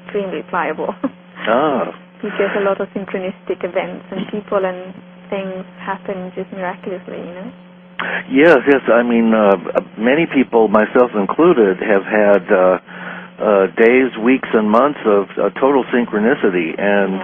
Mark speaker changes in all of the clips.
Speaker 1: extremely pliable.
Speaker 2: Ah.
Speaker 1: You get a lot of synchronistic events, and people and things happen just miraculously, you know?
Speaker 2: Yes, yes. I mean, many people, myself included, have had days, weeks, and months of total synchronicity, and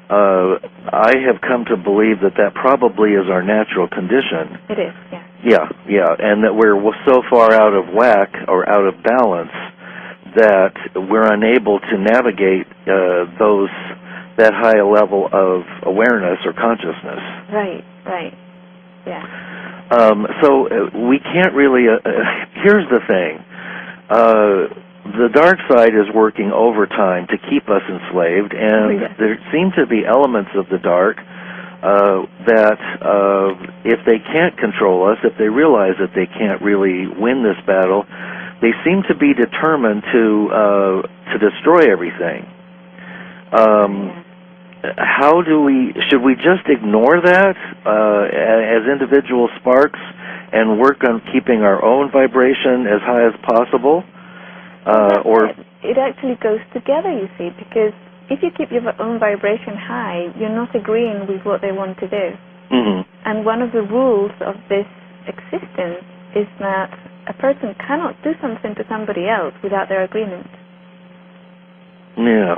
Speaker 2: I have come to believe that that probably is our natural condition.
Speaker 1: It is, yeah.
Speaker 2: Yeah, yeah, and that we're so far out of whack or out of balance that we're unable to navigate that high level of awareness or consciousness.
Speaker 1: Right, right, yeah.
Speaker 2: So we can't really, here's the thing, the dark side is working overtime to keep us enslaved, and there seem to be elements of the dark that if they can't control us, if they realize that they can't really win this battle, they seem to be determined to destroy everything. How do should we just ignore that as individual sparks and work on keeping our own vibration as high as possible? Or
Speaker 1: it actually goes together, you see, because if you keep your own vibration high, you're not agreeing with what they want to do.
Speaker 2: Mm-hmm.
Speaker 1: And one of the rules of this existence is that a person cannot do something to somebody else without their agreement.
Speaker 2: Yeah.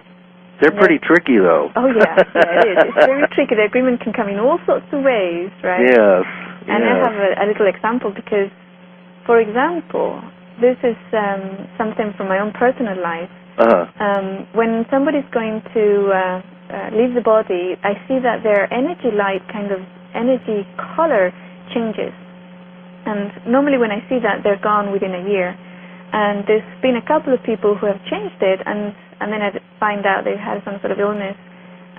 Speaker 2: They're pretty tricky, though.
Speaker 1: Oh, yeah, it is. It's very tricky. The agreement can come in all sorts of ways, right?
Speaker 2: Yes.
Speaker 1: And I have a little example because, for example, this is something from my own personal life. When somebody's going to leave the body, I see that their energy light, kind of energy color changes. And normally when I see that, they're gone within a year. And there's been a couple of people who have changed it, and then I find out they had some sort of illness,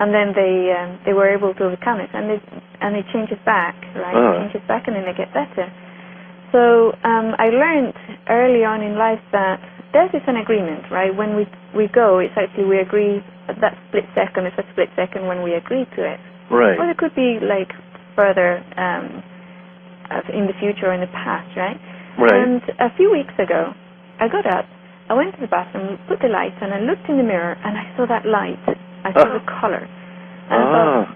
Speaker 1: and then they were able to overcome it, and it changes back, right? It changes back, and then they get better. So I learned early on in life that there is an agreement, right? When we go, it's actually we agree at that split second. It's a split second when we agree to it.
Speaker 2: Right.
Speaker 1: Or it could be like further in the future or in the past, right?
Speaker 2: Right.
Speaker 1: And a few weeks ago, I got up, I went to the bathroom, put the lights on, I looked in the mirror, and I saw that light. I saw the color. And I thought,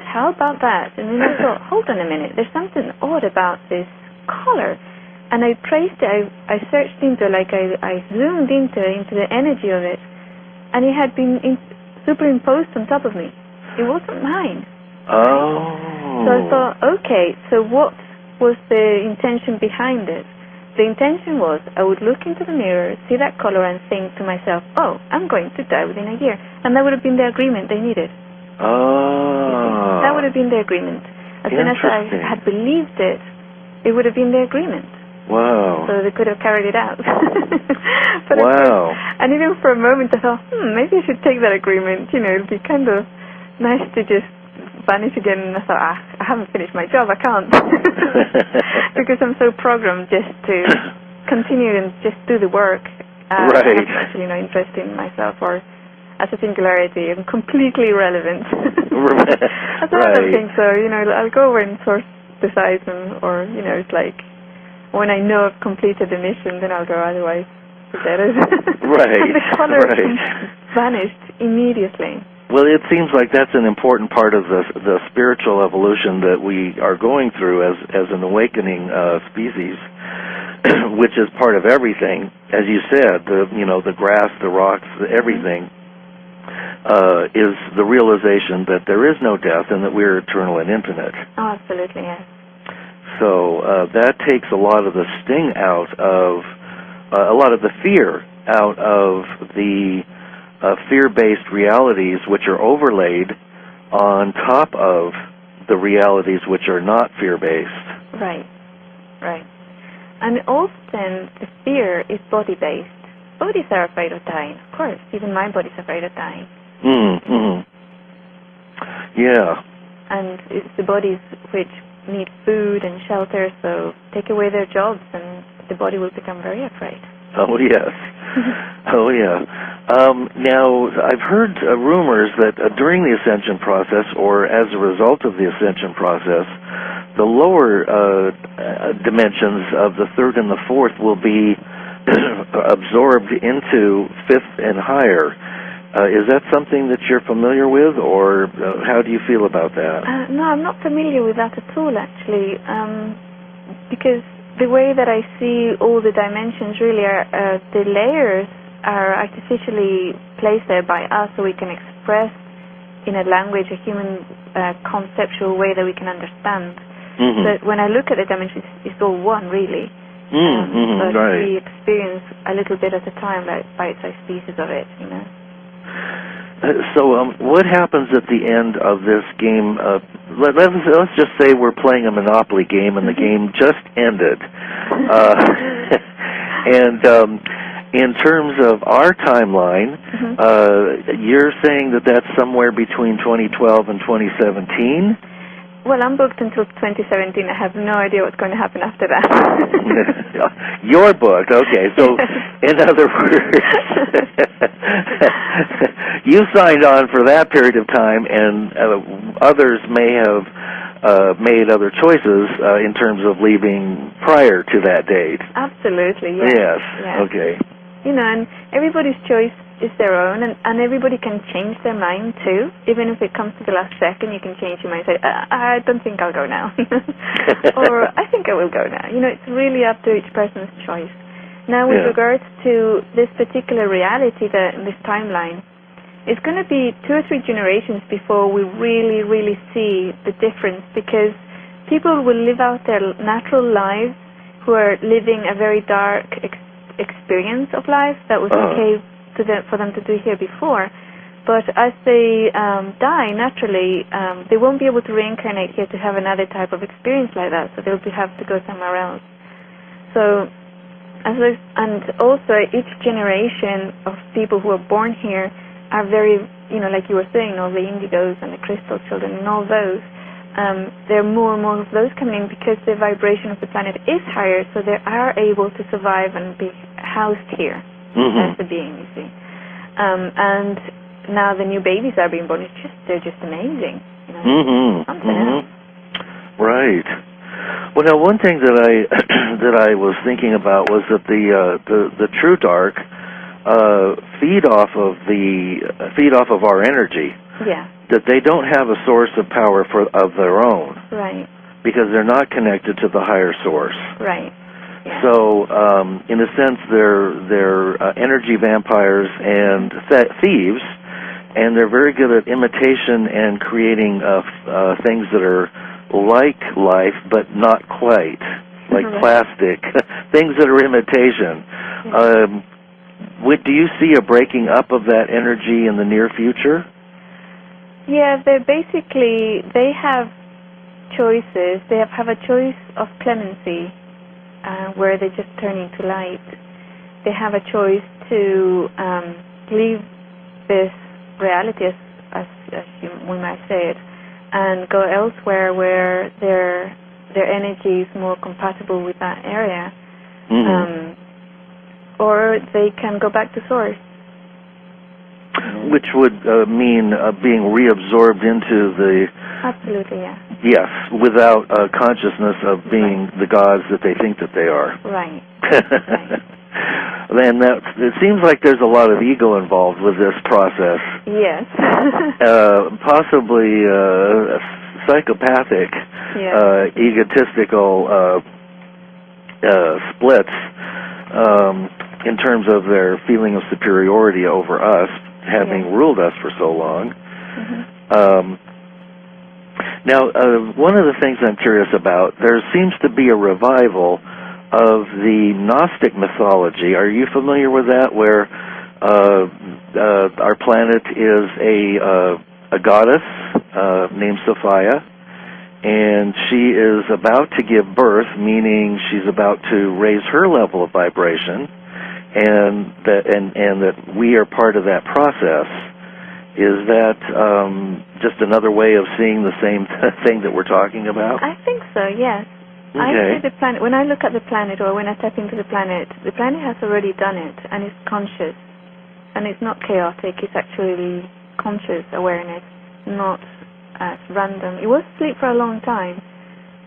Speaker 1: how about that? And then I thought, hold on a minute, there's something odd about this color. And I traced it, I searched into it, I zoomed into the energy of it, and it had been superimposed on top of me. It wasn't mine.
Speaker 2: Oh.
Speaker 1: So I thought, okay, so what was the intention behind it? The intention was I would look into the mirror, see that color, and think to myself, oh, I'm going to die within a year. And that would have been the agreement they needed.
Speaker 2: Oh.
Speaker 1: That would have been the agreement. As soon as I had believed it, it would have been the agreement.
Speaker 2: Wow.
Speaker 1: So they could have carried it out. But
Speaker 2: wow.
Speaker 1: And even for a moment I thought, maybe I should take that agreement. You know, it'd be kind of nice to just vanish again. And I thought, I haven't finished my job, I can't. Because I'm so programmed just to continue and just do the work.
Speaker 2: Right.
Speaker 1: I'm actually not interested in myself or as a singularity. I'm completely irrelevant. That's another thing. So, you know, I'll go over and source the size or, you know, it's like when I know I've completed the mission, then I'll go, otherwise forget it.
Speaker 2: Right.
Speaker 1: And the color vanished immediately.
Speaker 2: Well, it seems like that's an important part of the spiritual evolution that we are going through as an awakening species, which is part of everything. As you said, the grass, the rocks, everything is the realization that there is no death and that we're eternal and infinite.
Speaker 1: Oh, absolutely, yes.
Speaker 2: So that takes a lot of the sting out of, a lot of the fear out of the fear-based realities which are overlaid on top of the realities which are not fear-based.
Speaker 1: Right, right. And often the fear is body-based. Bodies are afraid of dying, of course. Even my body's afraid of dying.
Speaker 2: Mm-hmm. Yeah.
Speaker 1: And it's the bodies which need food and shelter, so take away their jobs and the body will become very afraid.
Speaker 2: Oh, yes. Oh, yeah. Now, I've heard rumors that during the ascension process, or as a result of the ascension process, the lower dimensions of the third and the fourth will be absorbed into fifth and higher. Is that something that you're familiar with, or how do you feel about that?
Speaker 1: No, I'm not familiar with that at all, actually, because the way that I see all the dimensions really are, the layers are artificially placed there by us so we can express in a language, a human conceptual way that we can understand. But when I look at the dimensions, it's all one, really. But
Speaker 2: right.
Speaker 1: we experience a little bit at a time, like bite-sized pieces of it, you know.
Speaker 2: So what happens at the end of this game? Let's just say we're playing a Monopoly game and the game just ended. And in terms of our timeline, you're saying that that's somewhere between 2012 and 2017?
Speaker 1: Well, I'm booked until 2017. I have no idea what's going to happen after that.
Speaker 2: You're booked, okay. So, in other words, you signed on for that period of time, and others may have made other choices in terms of leaving prior to that date.
Speaker 1: Absolutely, yes.
Speaker 2: Yes,
Speaker 1: yes.
Speaker 2: okay.
Speaker 1: You know, and everybody's choice is their own, and everybody can change their mind too. Even if it comes to the last second, you can change your mind and say, I don't think I'll go now. Or, I think I will go now. You know, it's really up to each person's choice. Now, with regards to this particular reality, this timeline, it's going to be 2 or 3 generations before we really, really see the difference, because people will live out their natural lives who are living a very dark experience of life that was okay for them to do here before, but as they die naturally, they won't be able to reincarnate here to have another type of experience like that, so they'll have to go somewhere else. So, and also each generation of people who are born here are very, you know, like you were saying, all the indigos and the crystal children and all those, there are more and more of those coming in because the vibration of the planet is higher, so they are able to survive and be housed here. As the being, you see. And now the new babies are being born. They're just amazing. You know, something else.
Speaker 2: Right. Well, now one thing that I was thinking about was that the true dark feed off of our energy.
Speaker 1: Yeah.
Speaker 2: That they don't have a source of power of their own.
Speaker 1: Right.
Speaker 2: Because they're not connected to the higher source.
Speaker 1: Right. Yeah.
Speaker 2: So, in a sense, they're energy vampires and thieves, and they're very good at imitation and creating things that are like life, but not quite, like plastic, things that are imitation. Do you see a breaking up of that energy in the near future?
Speaker 1: Yeah, they have choices. They have a choice of clemency, where they just turn into light. They have a choice to leave this reality, as we might say it, and go elsewhere where their energy is more compatible with that area. Or they can go back to source.
Speaker 2: Which would mean being reabsorbed into the...
Speaker 1: Absolutely, yeah.
Speaker 2: Yes, without consciousness of being the gods that they think that they are.
Speaker 1: Right.
Speaker 2: And it seems like there's a lot of ego involved with this process.
Speaker 1: Yes.
Speaker 2: Possibly psychopathic, egotistical splits in terms of their feeling of superiority over us, having ruled us for so long. Now, one of the things I'm curious about, there seems to be a revival of the Gnostic mythology. Are you familiar with that, where our planet is a goddess named Sophia, and she is about to give birth, meaning she's about to raise her level of vibration, and that we are part of that process? Is that just another way of seeing the same thing that we're talking about?
Speaker 1: I think so, yes.
Speaker 2: Okay.
Speaker 1: I see the planet, when I look at the planet, or when I step into the planet has already done it, and it's conscious. And it's not chaotic, it's actually conscious awareness, not random. It was asleep for a long time.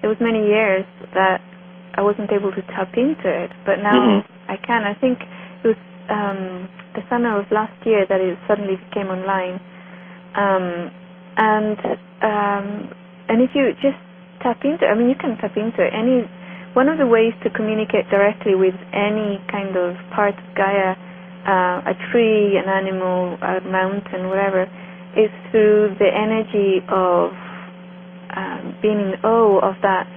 Speaker 1: There was many years that I wasn't able to tap into it, but now I can. I think it the summer of last year that it suddenly came online. And if you just tap into, I mean, you can tap into it. One of the ways to communicate directly with any kind of part of Gaia, a tree, an animal, a mountain, whatever, is through the energy of being in awe of that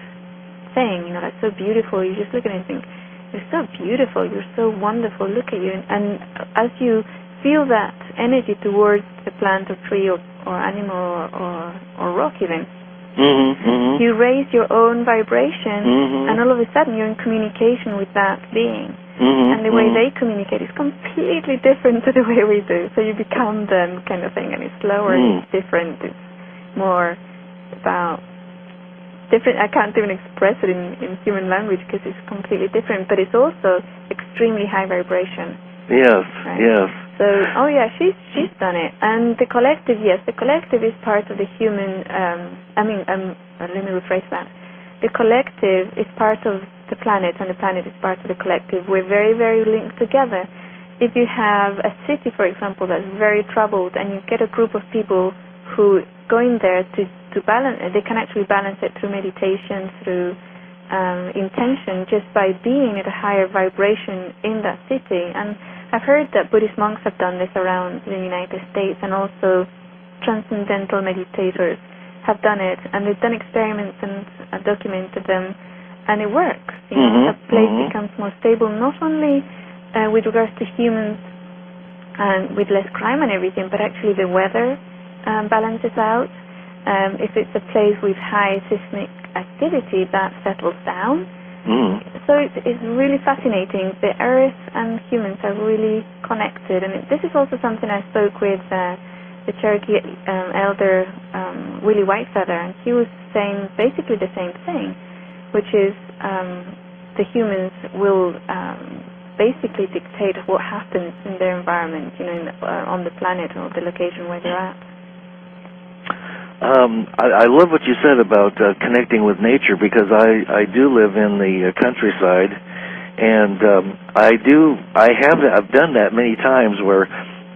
Speaker 1: thing. You know, that's so beautiful. You just look at it and think, you're so beautiful, you're so wonderful, look at you. And as you feel that energy towards the plant or tree or animal or rock even, you raise your own vibration, and all of a sudden you're in communication with that being. And the way they communicate is completely different to the way we do. So you become them kind of thing, and it's slower, it's different, it's more about different. I can't even express it in human language because it's completely different, but it's also extremely high vibration.
Speaker 2: Yes,
Speaker 1: right?
Speaker 2: Yes.
Speaker 1: So, oh yeah, she's done it. And the collective, yes, the collective is part of the human, let me rephrase that. The collective is part of the planet, and the planet is part of the collective. We're very, very linked together. If you have a city, for example, that's very troubled, and you get a group of people who go in there to balance it, they can actually balance it through meditation, through intention, just by being at a higher vibration in that city. And I've heard that Buddhist monks have done this around the United States, and also transcendental meditators have done it, and they've done experiments and documented them, and it works. You know, a place becomes more stable, not only with regards to humans and with less crime and everything, but actually the weather balances out. If it's a place with high seismic activity, that settles down. So it's really fascinating. The earth and humans are really connected, and this is also something I spoke with the Cherokee elder Willie Whitefeather, and he was saying basically the same thing, which is the humans will basically dictate what happens in their environment, you know, on the planet or the location where they're at.
Speaker 2: I love what you said about connecting with nature, because I do live in the countryside, and I've done that many times where,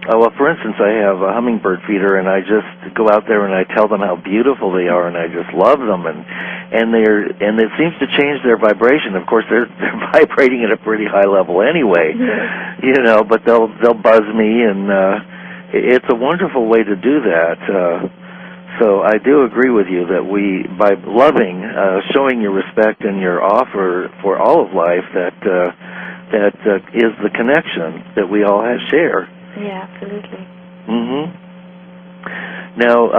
Speaker 2: well, for instance, I have a hummingbird feeder, and I just go out there and I tell them how beautiful they are, and I just love them, and it seems to change their vibration. Of course, they're vibrating at a pretty high level anyway, you know, but they'll buzz me, and it's a wonderful way to do that. So I do agree with you that by loving, showing your respect and your offer for all of life, that is the connection that we all share.
Speaker 1: Yeah, absolutely.
Speaker 2: Now,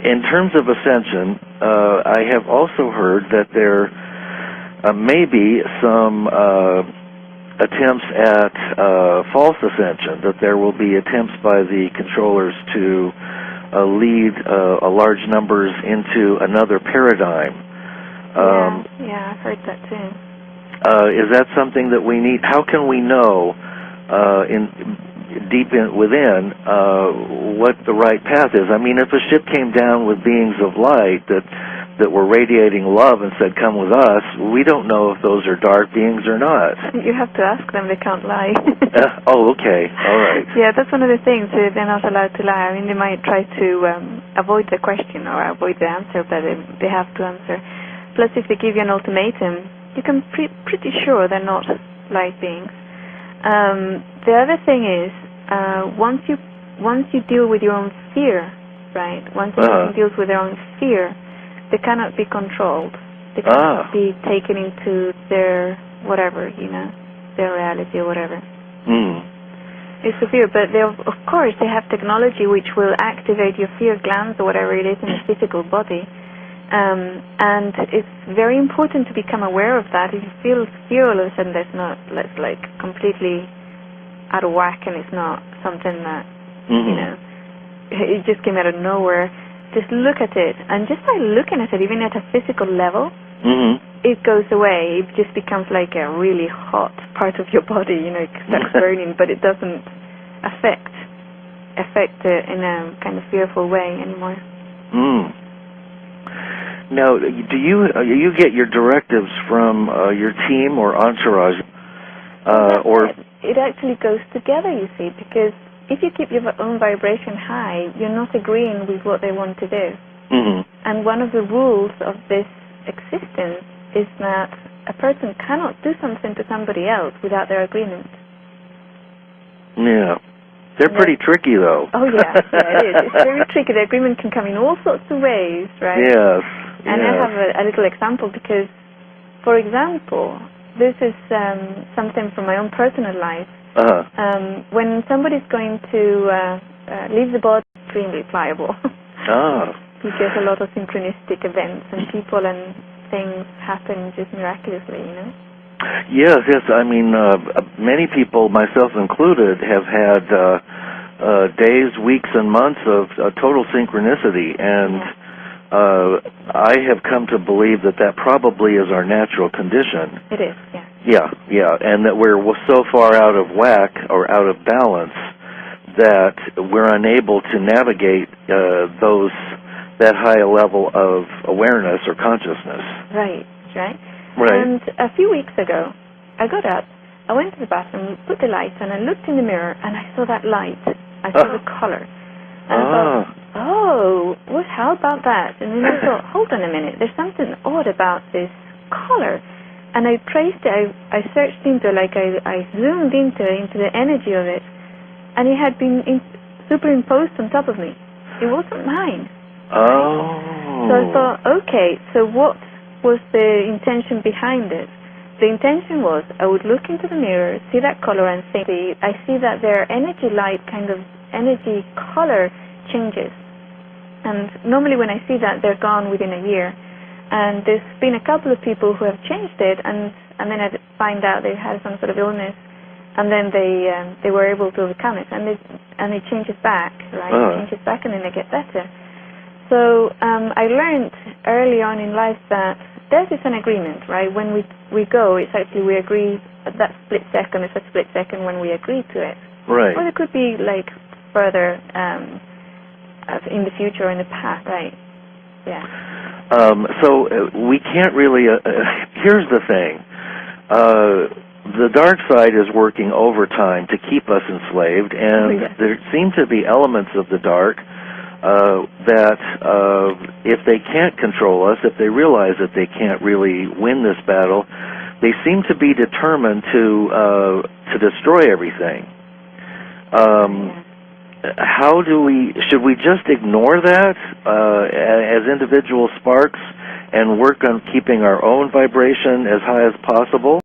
Speaker 2: in terms of ascension, I have also heard that there may be some attempts at false ascension, that there will be attempts by the controllers to lead large numbers into another paradigm.
Speaker 1: Yeah, I've heard that too.
Speaker 2: Is that something that we need? How can we know deep within what the right path is? I mean, if a ship came down with beings of light that were radiating love and said, "Come with us," we don't know if those are dark beings or not.
Speaker 1: You have to ask them; they can't lie.
Speaker 2: Oh, okay, all right.
Speaker 1: Yeah, that's one of the things. They're not allowed to lie. I mean, they might try to avoid the question or avoid the answer, but they have to answer. Plus, if they give you an ultimatum, you can pretty sure they're not light beings. The other thing is, once you deal with your own fear, right? Once a person deals with their own fear, they cannot be controlled. They cannot be taken into their whatever, you know, their reality or whatever. It's a fear, but of course they have technology which will activate your fear glands or whatever it is in the physical body. And it's very important to become aware of that. If you feel fear all of a sudden, that's like completely out of whack, and it's not something that, you know, it just came out of nowhere. Just look at it, and just by looking at it, even at a physical level, it goes away. It just becomes like a really hot part of your body, you know, it starts burning, but it doesn't affect it in a kind of fearful way anymore.
Speaker 2: Now, do you get your directives from your team or entourage, or
Speaker 1: it actually goes together, you see, because if you keep your own vibration high, you're not agreeing with what they want to do.
Speaker 2: Mm-hmm.
Speaker 1: And one of the rules of this existence is that a person cannot do something to somebody else without their agreement.
Speaker 2: Yeah. They're pretty tricky, though.
Speaker 1: Oh, yeah, it is. It's very tricky. The agreement can come in all sorts of ways, right?
Speaker 2: Yes.
Speaker 1: And I have a little example because, for example, this is something from my own personal life. When somebody's going to leave the body, extremely pliable. You get a lot of synchronistic events, and people and things happen just miraculously, you know?
Speaker 2: Yes. I mean, many people, myself included, have had days, weeks, and months of total synchronicity, and I have come to believe that probably is our natural condition.
Speaker 1: It is, yeah.
Speaker 2: Yeah, and that we're so far out of whack or out of balance that we're unable to navigate that high level of awareness or consciousness.
Speaker 1: Right.
Speaker 2: Right.
Speaker 1: And a few weeks ago, I got up, I went to the bathroom, put the light on, I looked in the mirror, and I saw that light. I saw the color. And I thought, how about that? And then I thought, hold on a minute, there's something odd about this color. And I traced it, I searched into it, I zoomed into the energy of it, and it had been superimposed on top of me. It wasn't mine.
Speaker 2: Oh.
Speaker 1: So I thought, okay, so what was the intention behind it? The intention was I would look into the mirror, see that color, and think, I see that their energy light, kind of energy color changes. And normally when I see that, they're gone within a year. And there's been a couple of people who have changed it, and then I find out they had some sort of illness, and then they were able to overcome it, and it changes back, right? It changes back, and then they get better. So I learned early on in life that there is an agreement, right? When we go, it's actually we agree at that split second. It's a split second when we agree to it.
Speaker 2: Right.
Speaker 1: Or it could be like further in the future or in the past, right? Yeah.
Speaker 2: So we can't really. Here's the thing. The dark side is working overtime to keep us enslaved, and there seem to be elements of the dark that if they can't control us, if they realize that they can't really win this battle, they seem to be determined to destroy everything. Should we just ignore that as individual sparks and work on keeping our own vibration as high as possible?